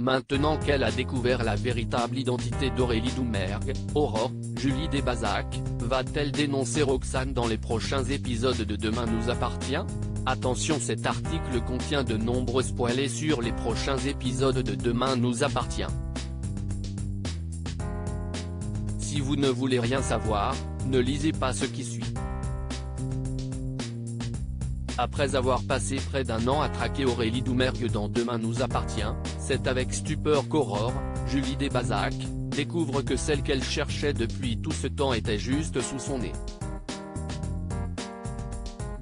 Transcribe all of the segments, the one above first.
Maintenant qu'elle a découvert la véritable identité d'Aurélie Doumergue, Aurore, Julie Desbazac, va-t-elle dénoncer Roxane dans les prochains épisodes de Demain nous appartient? Attention, cet article contient de nombreux spoilers sur les prochains épisodes de Demain nous appartient. Si vous ne voulez rien savoir, ne lisez pas ce qui suit. Après avoir passé près d'un an à traquer Aurélie Doumergue dans Demain nous appartient, c'est avec stupeur qu'Aurore, Julie Desbazac, découvre que celle qu'elle cherchait depuis tout ce temps était juste sous son nez.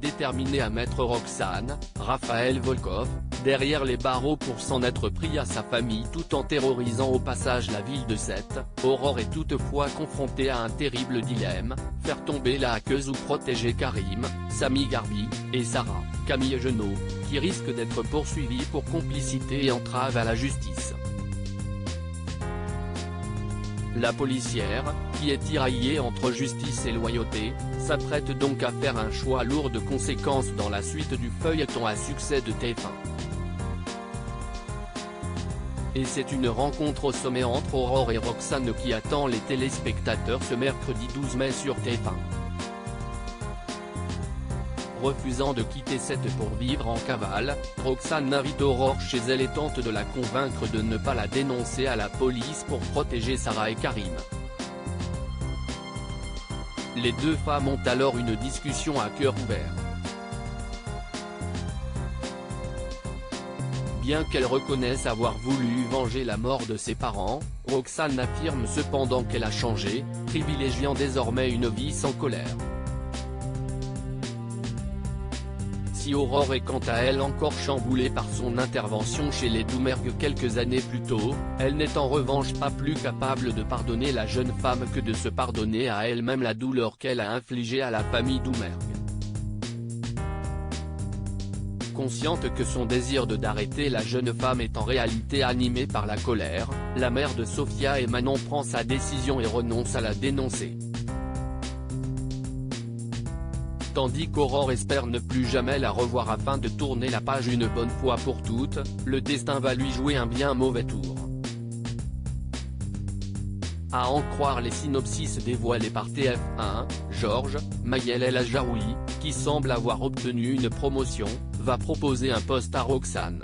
Déterminé à mettre Roxane, Raphaël Volkov, derrière les barreaux pour s'en être pris à sa famille tout en terrorisant au passage la ville de Sète, Aurore est toutefois confrontée à un terrible dilemme, faire tomber la hackeuse ou protéger Karim, Samy Garbi, et Sarah, Camille Genot, qui risquent d'être poursuivis pour complicité et entrave à la justice. La policière, qui est tiraillée entre justice et loyauté, s'apprête donc à faire un choix lourd de conséquences dans la suite du feuilleton à succès de TF1. Et c'est une rencontre au sommet entre Aurore et Roxane qui attend les téléspectateurs ce mercredi 12 mai sur TF1. Refusant de quitter Sète pour vivre en cavale, Roxane invite Aurore chez elle et tente de la convaincre de ne pas la dénoncer à la police pour protéger Sarah et Karim. Les deux femmes ont alors une discussion à cœur ouvert. Bien qu'elle reconnaisse avoir voulu venger la mort de ses parents, Roxane affirme cependant qu'elle a changé, privilégiant désormais une vie sans colère. Si Aurore est quant à elle encore chamboulée par son intervention chez les Doumergue quelques années plus tôt, elle n'est en revanche pas plus capable de pardonner la jeune femme que de se pardonner à elle-même la douleur qu'elle a infligée à la famille Doumergue. Consciente que son désir d'arrêter la jeune femme est en réalité animé par la colère, la mère de Sophia et Manon prend sa décision et renonce à la dénoncer. Tandis qu'Aurore espère ne plus jamais la revoir afin de tourner la page une bonne fois pour toutes, le destin va lui jouer un bien mauvais tour. À en croire les synopsis dévoilés par TF1, Georges, Maëlle El Ajaoui, qui semble avoir obtenu une promotion, va proposer un poste à Roxane.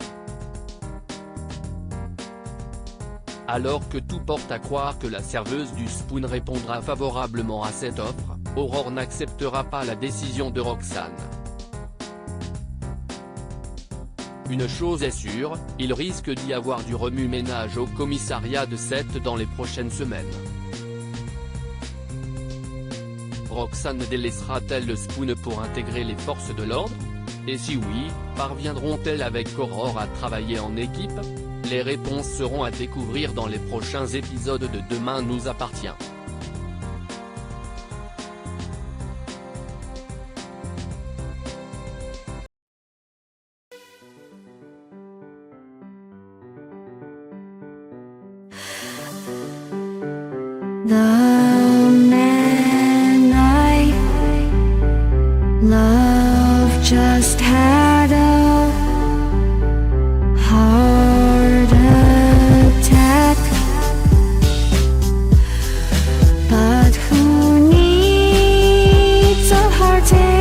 Alors que tout porte à croire que la serveuse du Spoon répondra favorablement à cette offre, Aurore n'acceptera pas la décision de Roxane. Une chose est sûre, il risque d'y avoir du remue-ménage au commissariat de Sète dans les prochaines semaines. Roxane délaissera-t-elle le Spoon pour intégrer les forces de l'ordre? Et si oui, parviendront-elles avec Aurore à travailler en équipe? Les réponses seront à découvrir dans les prochains épisodes de Demain nous appartient. The man I love just had a heart attack, but who needs a heart attack?